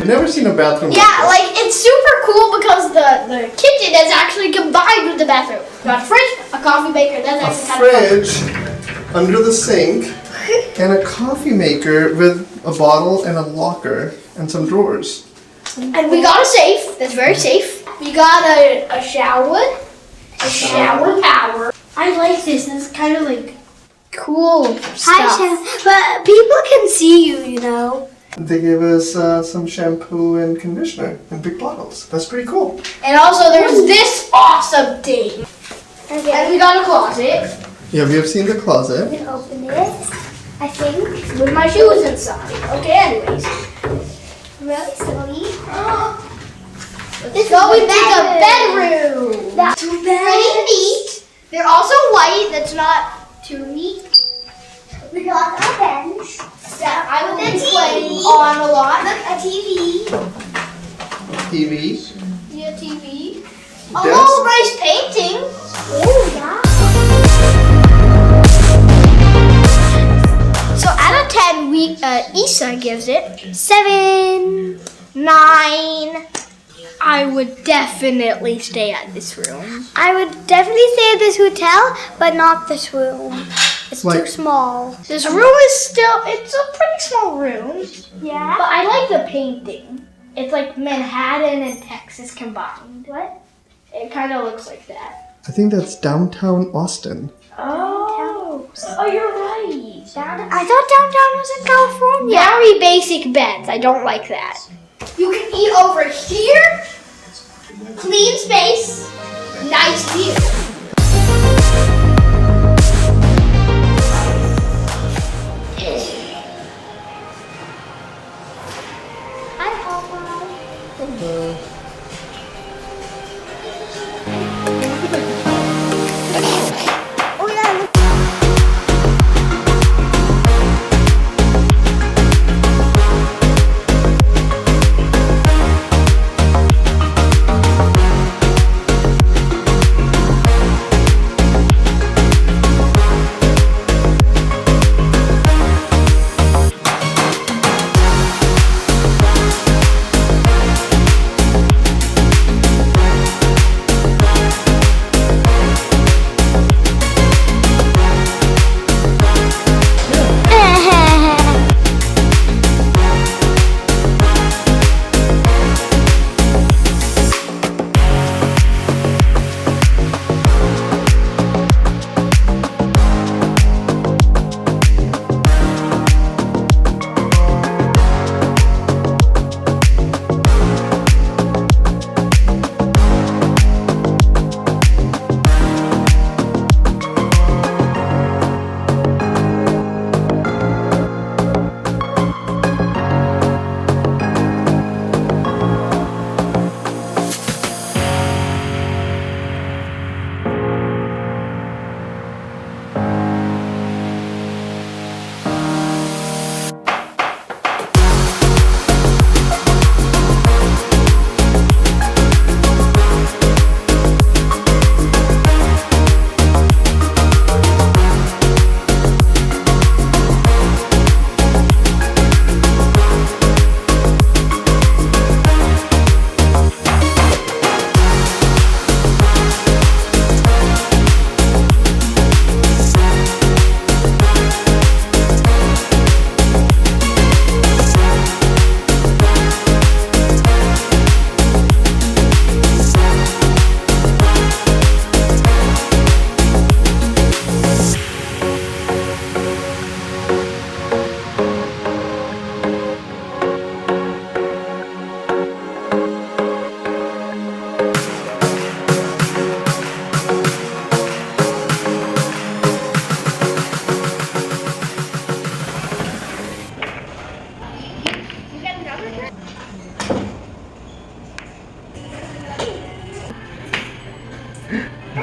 I've never seen a bathroom. Yeah, like it's super cool because the kitchen is actually combined with the bathroom. You got a fridge, a coffee maker, that's actually kind of fridge under the sink, and a coffee maker with a bottle and a locker and some drawers. And we got a safe. That's very safe. We got a shower. A shower power. I like this. This is kind of like cool stuff. But people can see you, you know. They gave us some shampoo and conditioner in big bottles. That's pretty cool. And also there's this awesome thing. Okay. And we got a closet. Yeah, we have seen the closet. We can open it, I think. With my shoes inside. Okay, anyways. Really slowly. Let's go into the bedroom. That's Pretty neat. They're also white. That's not too neat. We got a bench. That I will be playing on a lot. Look, a TV. TV. Yeah, TV. A Desk. little nice painting. Oh, yeah. So out of 10, Eesa gives it 7, 9. I would definitely stay at this room. I would definitely stay at this hotel, but not this room. It's Like- too small. This room is it's a pretty small room. Yeah? But I like the painting. It's like Manhattan and Texas combined. What? It kind of looks like that. I think that's downtown Austin. Oh, you're right. I thought downtown was in California. Very basic beds. I don't like that. You can eat over here. Clean space. Nice view. Hi, Papa. Oh, yeah, look.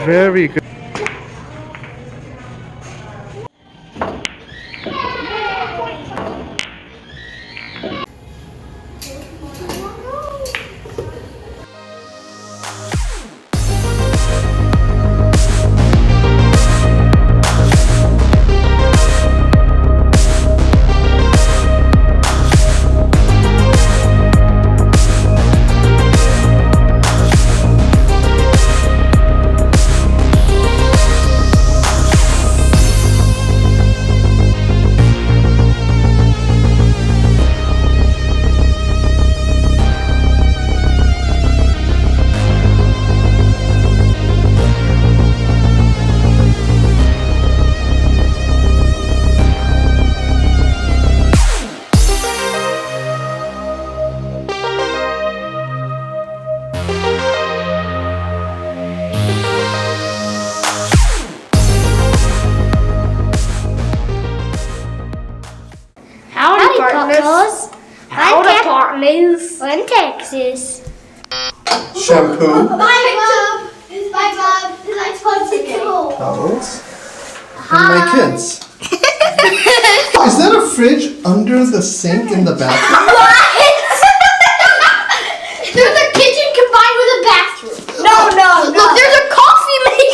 Very good. How the partners? One Texas. Shampoo. My mom. My mom. Like possible. Towels. And my kids. Is that a fridge under the sink in the bathroom? There's a kitchen combined with a bathroom. No. Look, there's a coffee maker.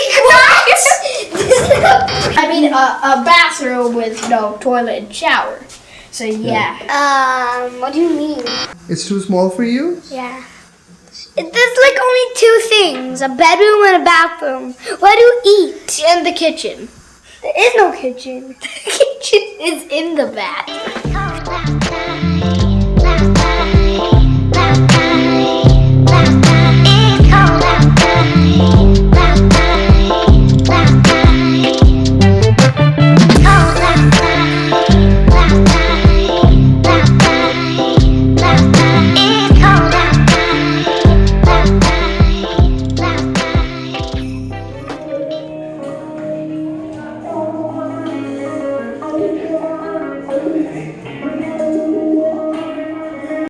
I mean, a bathroom with no toilet and shower. So yeah. What do you mean? It's too small for you? Yeah. There's like only two things, a bedroom and a bathroom. Where do you eat? In the kitchen. There is no kitchen. The kitchen is in the bathroom.